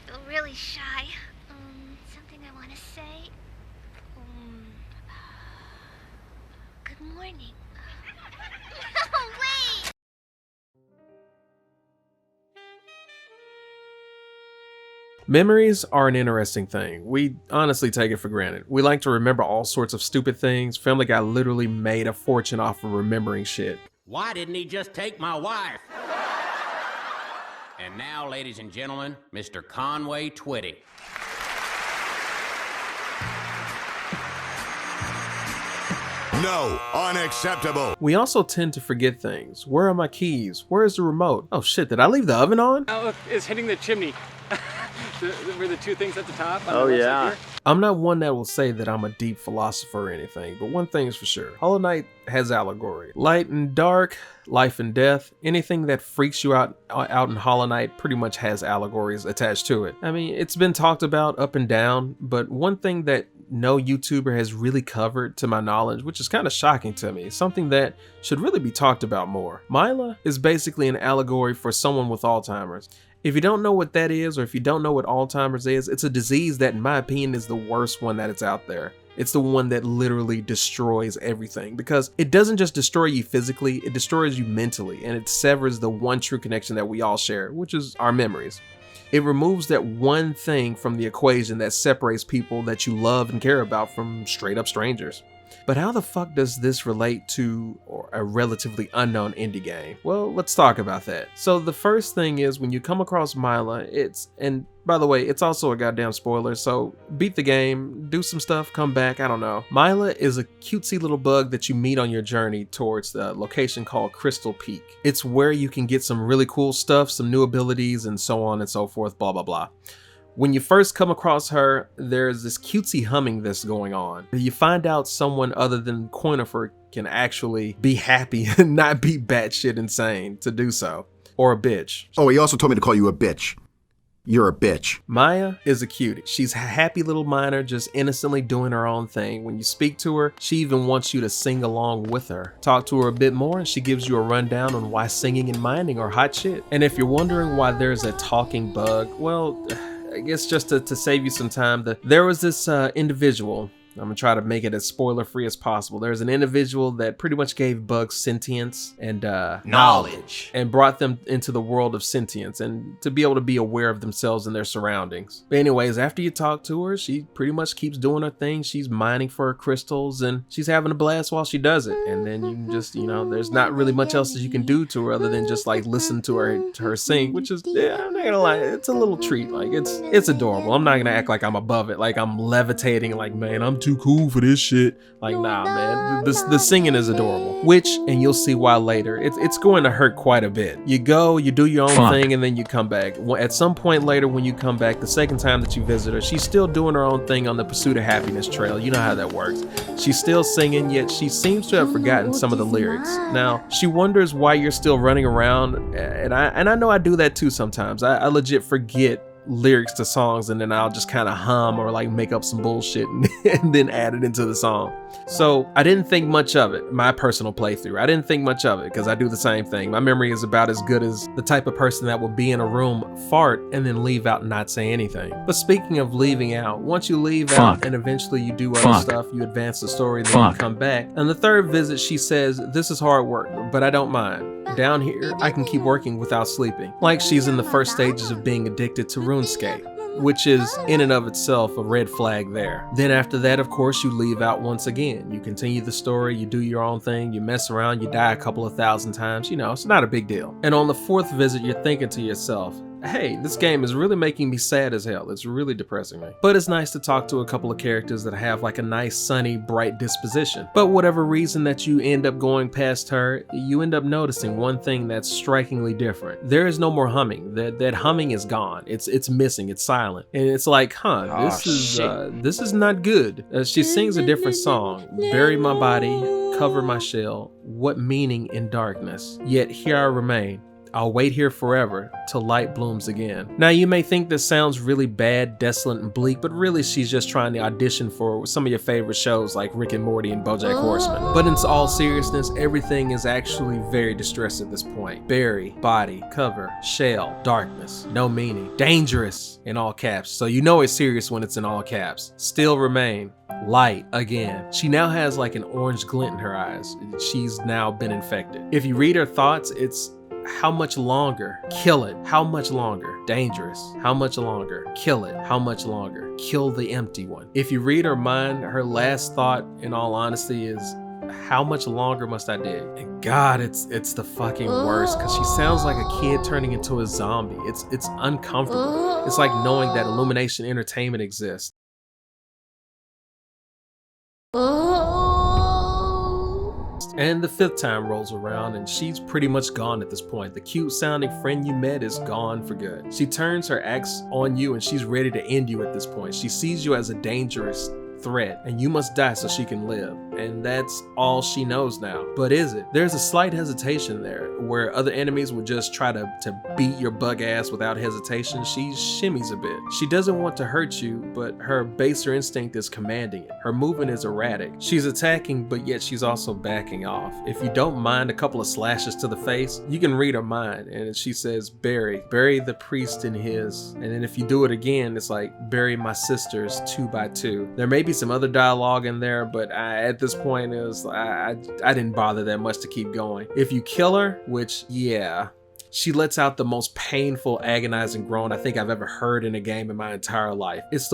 feel really shy. Something I want to say. Good morning. Oh, wait! Memories are an interesting thing. We honestly take it for granted. We like to remember all sorts of stupid things. Family Guy literally made a fortune off of remembering shit. Why didn't he just take my wife? And now, ladies and gentlemen, Mr. Conway Twitty. No, unacceptable. We also tend to forget things. Where are my keys? Where is the remote? Oh shit, did I leave the oven on? Oh, look, it's hitting the chimney. Were the two things at the top? Oh, yeah. I'm not one that will say that I'm a deep philosopher or anything, but one thing's for sure. Hollow Knight has allegory. Light and dark, life and death, anything that freaks you out in Hollow Knight pretty much has allegories attached to it. I mean, it's been talked about up and down, but one thing that no YouTuber has really covered to my knowledge, which is kind of shocking to me, something that should really be talked about more. Myla is basically an allegory for someone with Alzheimer's. If you don't know what that is, or if you don't know what Alzheimer's is, it's a disease that in my opinion is the worst one that it's out there. It's the one that literally destroys everything, because it doesn't just destroy you physically, it destroys you mentally, and it severs the one true connection that we all share, which is our memories. It removes that one thing from the equation that separates people that you love and care about from straight up strangers. But how the fuck does this relate to a relatively unknown indie game? Well, let's talk about that. So the first thing is, when you come across Myla, and by the way, it's also a goddamn spoiler, so beat the game, do some stuff, come back, I don't know. Myla is a cutesy little bug that you meet on your journey towards the location called Crystal Peak. It's where you can get some really cool stuff, some new abilities, and so on and so forth, blah blah blah. When you first come across her, there's this cutesy humming that's going on. You find out someone other than Quirrel can actually be happy and not be batshit insane to do so. Or a bitch. Oh, he also told me to call you a bitch. You're a bitch. Maya is a cutie. She's a happy little miner just innocently doing her own thing. When you speak to her, she even wants you to sing along with her. Talk to her a bit more and she gives you a rundown on why singing and mining are hot shit. And if you're wondering why there's a talking bug, well, I guess just to save you some time, there was this individual. I'm gonna try to make it as spoiler free as possible. There's an individual that pretty much gave bugs sentience and knowledge and brought them into the world of sentience and to be able to be aware of themselves and their surroundings. But anyways, after you talk to her, she pretty much keeps doing her thing. She's mining for her crystals and she's having a blast while she does it. And then you can just, there's not really much else that you can do to her other than just like listen to her sing, which is, yeah, I'm not gonna lie, it's a little treat. Like it's adorable. I'm not gonna act like I'm above it, like I'm levitating, like, man, I'm too cool for this shit. Like, nah, man, the singing is adorable, which, and you'll see why later, it's going to hurt quite a bit. You go, you do your own thing, and then you come back. At some point later, when you come back, the second time that you visit her, she's still doing her own thing on the Pursuit of Happiness trail. You know how that works. She's still singing, yet she seems to have forgotten some of the lyrics. Now, she wonders why you're still running around, and I know I do that too sometimes. I legit forget lyrics to songs, and then I'll just kind of hum or like make up some bullshit and then add it into the song. So I didn't think much of it. My personal playthrough, I didn't think much of it because I do the same thing. My memory is about as good as the type of person that will be in a room, fart, and then leave out and not say anything. But speaking of leaving out, once you leave out and eventually you do other stuff, you advance the story, then you come back. And the third visit, she says, "This is hard work, but I don't mind. Down here, I can keep working without sleeping." Like she's in the first stages of being addicted to RuneScape, which is in and of itself a red flag there. Then after that, of course, you leave out once again. You continue the story, you do your own thing, you mess around, you die a couple of thousand times, it's not a big deal. And on the fourth visit, you're thinking to yourself, hey, this game is really making me sad as hell. It's really depressing me. But it's nice to talk to a couple of characters that have like a nice, sunny, bright disposition. But whatever reason that you end up going past her, you end up noticing one thing that's strikingly different. There is no more humming. That humming is gone. It's missing. It's silent. And it's like, this is not good. She sings a different song. Bury my body, cover my shell. What meaning in darkness? Yet here I remain. I'll wait here forever till light blooms again. Now you may think this sounds really bad, desolate, and bleak, but really she's just trying to audition for some of your favorite shows like Rick and Morty and BoJack Horseman. But in all seriousness, everything is actually very distressed at this point. Berry, body, cover, shell, darkness, no meaning, dangerous in all caps. So you know it's serious when it's in all caps. Still remain. Light again. She now has like an orange glint in her eyes. She's now been infected. If you read her thoughts, it's how much longer? Kill it. How much longer? Dangerous. How much longer? Kill it. How much longer? Kill the empty one. If you read her mind, her last thought, in all honesty, is how much longer must I dig? And God, it's the fucking worst, because she sounds like a kid turning into a zombie. It's uncomfortable. It's like knowing that Illumination Entertainment exists. And the 5th time rolls around and she's pretty much gone at this point. The cute sounding friend you met is gone for good. She turns her axe on you and she's ready to end you at this point. She sees you as a dangerous threat and you must die so she can live, and that's all she knows now. But is it? There's a slight hesitation there where other enemies would just try to beat your bug ass without hesitation. She shimmies a bit. She doesn't want to hurt you, but her baser instinct is commanding it. Her movement is erratic. She's attacking, but yet she's also backing off. If you don't mind a couple of slashes to the face, you can read her mind, and she says bury the priest in his, and then if you do it again, it's like bury my sisters 2 by 2. There may be some other dialogue in there, but at this point it was I didn't bother that much to keep going. If you kill her, which yeah, she lets out the most painful, agonizing groan I think I've ever heard in a game in my entire life. It's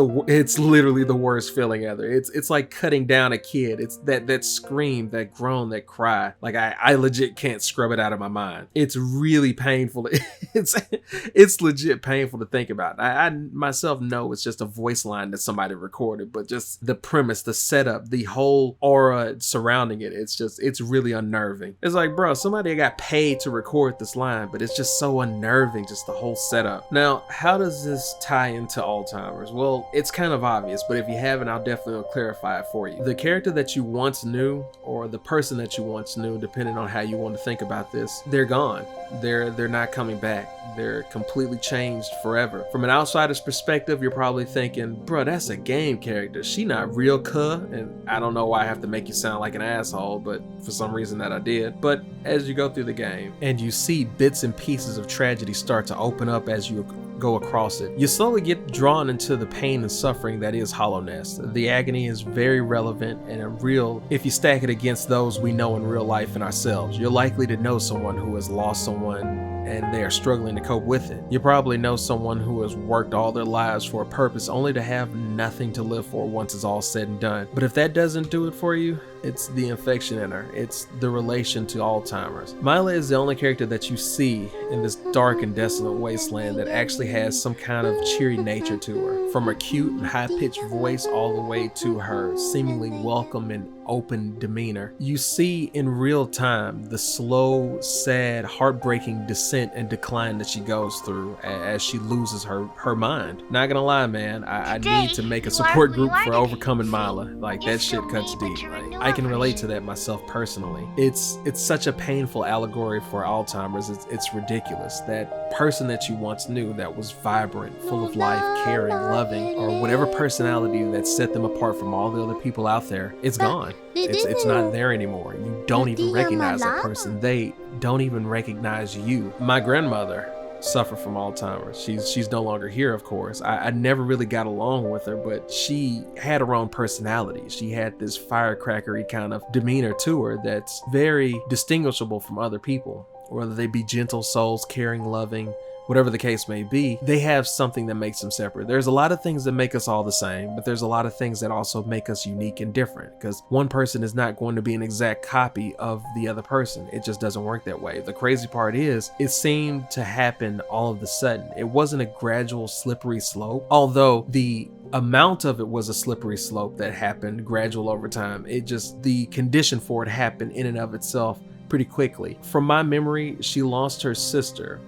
literally the worst feeling ever. It's like cutting down a kid. It's that scream, that groan, that cry. Like I legit can't scrub it out of my mind. It's really painful. It's legit painful to think about. I myself know it's just a voice line that somebody recorded, but just the premise, the setup, the whole aura surrounding it, it's really unnerving. It's like, bro, somebody got paid to record this line, but it's just so unnerving, just the whole setup. Now, how does this tie into Alzheimer's? Well, it's kind of obvious, but if you haven't, I'll definitely clarify it for you. The character that you once knew, or the person that you once knew, depending on how you want to think about this, they're gone. They're not coming back. They're completely changed forever. From an outsider's perspective, you're probably thinking, bro, that's a game character. She not real cuh. And I don't know why I have to make you sound like an asshole, but for some reason that I did. But as you go through the game and you see bits and pieces of tragedy start to open up as you go across it, you slowly get drawn into the pain and suffering that is Hollowness. The agony is very relevant and real. If you stack it against those we know in real life and ourselves, you're likely to know someone who has lost someone and they are struggling to cope with it. You probably know someone who has worked all their lives for a purpose only to have nothing to live for once it's all said and done. But if that doesn't do it for you, it's the infection in her. It's the relation to Alzheimer's. Myla is the only character that you see in this dark and desolate wasteland that actually has some kind of cheery nature to her. From her cute and high-pitched voice all the way to her seemingly welcome and open demeanor, you see in real time the slow, sad, heartbreaking descent and decline that she goes through as she loses her mind. Not gonna lie, man, I need to make a support group for overcoming Myla. Like, that shit cuts deep. Like, I can relate to that myself personally. It's such a painful allegory for Alzheimer's. It's ridiculous. That person that you once knew that was vibrant, full of life, caring, loving, or whatever personality that set them apart from all the other people out there, it's gone. It's not there anymore. You don't even recognize that person. They don't even recognize you. My grandmother suffer from Alzheimer's. She's no longer here, of course. I never really got along with her, but she had her own personality. She had this firecrackery kind of demeanor to her that's very distinguishable from other people. Whether they be gentle souls, caring, loving, whatever the case may be, they have something that makes them separate. There's a lot of things that make us all the same, but there's a lot of things that also make us unique and different, because one person is not going to be an exact copy of the other person. It just doesn't work that way. The crazy part is, it seemed to happen all of a sudden. It wasn't a gradual, slippery slope, although the amount of it was a slippery slope that happened gradual over time. The condition for it happened in and of itself pretty quickly. From my memory, she lost her sister.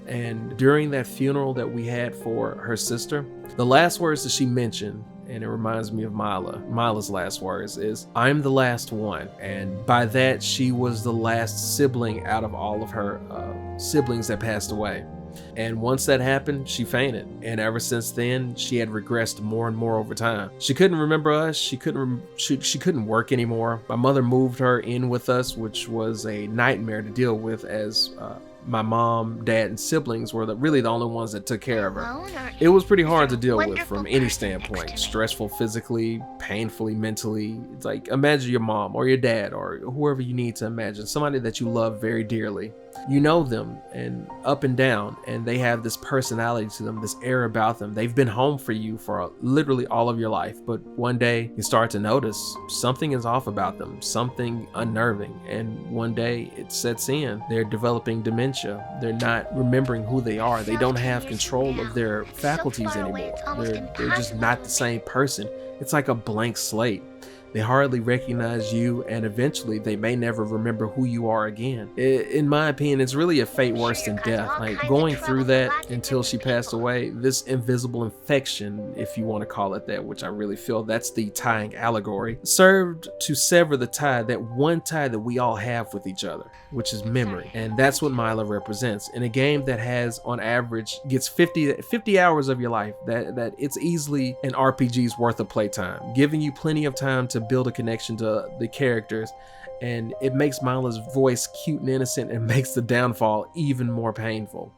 And during that funeral that we had for her sister, the last words that she mentioned and it reminds me of Myla. Myla's last words is, "I'm the last one." And by that, she was the last sibling out of all of her siblings that passed away. And once that happened, she fainted. And ever since then, she had regressed more and more over time. She couldn't remember us. She couldn't work anymore. My mother moved her in with us, which was a nightmare to deal with, as my mom, dad, and siblings were really the only ones that took care of her. It was pretty hard to deal with from any standpoint. Stressful physically, painfully mentally. It's like, imagine your mom or your dad or whoever you need to imagine, somebody that you love very dearly. You know them and up and down, and they have this personality to them, this air about them. They've been home for you for literally all of your life, but one day you start to notice something is off about them, something unnerving, and one day it sets in. They're developing dementia. They're not remembering who they are. They don't have control of their faculties anymore. They're just not the same person. It's like a blank slate. They hardly recognize you, and eventually they may never remember who you are again. In my opinion, it's really a fate worse than death. Like, going through that until she passed away, this invisible infection, if you want to call it that, which I really feel that's the tying allegory, served to sever the tie, that one tie that we all have with each other, which is memory. And that's what Myla represents. In a game that has, on average, gets 50 hours of your life, that it's easily an RPG's worth of playtime, giving you plenty of time to build a connection to the characters, and it makes Myla's voice cute and innocent and makes the downfall even more painful.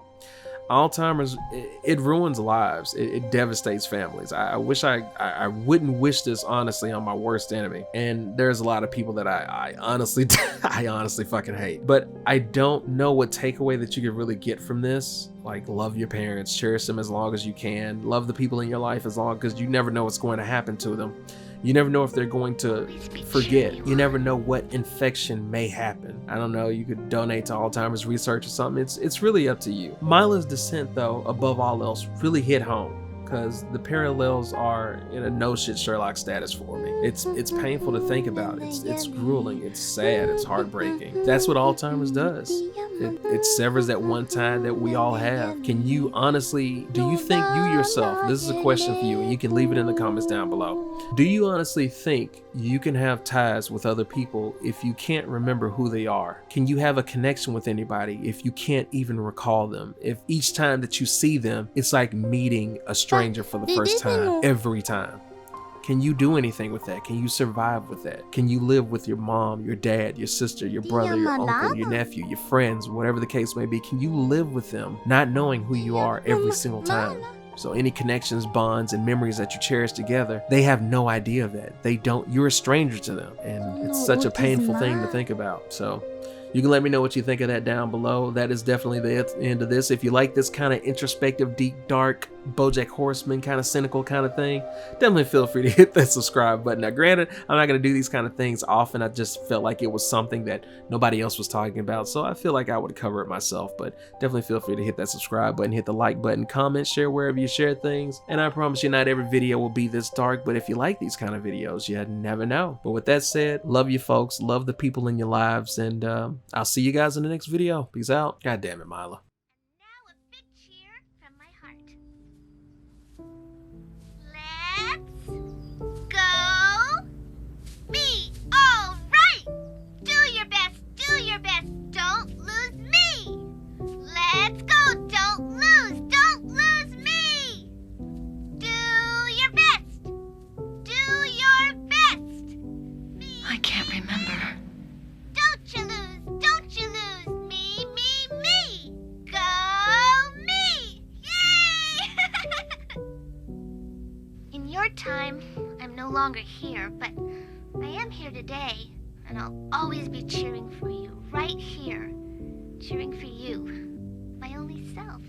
Alzheimer's, it ruins lives. It devastates families. I wouldn't wish this honestly on my worst enemy. And there's a lot of people that I honestly fucking hate. But I don't know what takeaway that you could really get from this. Like, love your parents, cherish them as long as you can, love the people in your life as long, because you never know what's going to happen to them. You never know if they're going to forget. You never know what infection may happen. I don't know, you could donate to Alzheimer's research or something. It's really up to you. Myla's descent, though, above all else, really hit home, because the parallels are in a no shit Sherlock status for me. It's painful to think about. It's grueling. It's sad. It's heartbreaking. That's what Alzheimer's does. It severs that one tie that we all have. Can you honestly, do you think you yourself, this is a question for you, and you can leave it in the comments down below. Do you honestly think you can have ties with other people if you can't remember who they are? Can you have a connection with anybody if you can't even recall them? If each time that you see them, it's like meeting a stranger for the first time every time? Can you do anything with that? Can you survive with that? Can you live with your mom, your dad, your sister, your brother, your uncle, your nephew, your friends, whatever the case may be? Can you live with them not knowing who you are every single time? So any connections, bonds, and memories that you cherish together, they have no idea of that. They don't, you're a stranger to them. And it's such a painful thing to think about. So you can let me know what you think of that down below. That is definitely the end of this. If you like this kind of introspective, deep, dark, BoJack Horseman kind of cynical kind of thing, definitely feel free to hit that subscribe button. Now granted, I'm not going to do these kind of things often. I just felt like it was something that nobody else was talking about, so I feel like I would cover it myself. But definitely feel free to hit that subscribe button, hit the like button, comment, share wherever you share things. And I promise you, not every video will be this dark, but if you like these kind of videos, you never know. But with that said, love you folks, love the people in your lives, and I'll see you guys in the next video. Peace out. God damn it, Myla. Now a big cheer from my heart. Let's go me. All right. Do your best. Do your best. Don't lose me. Let's go. Don't lose. Don't lose me. Do your best. Do your best. Me. I can't remember. Don't you lose. Don't you lose. Me, me, me. Go me. Yay! In your time, I'm no longer here, but I am here today, and I'll always be cheering for you, right here. Cheering for you, my only self.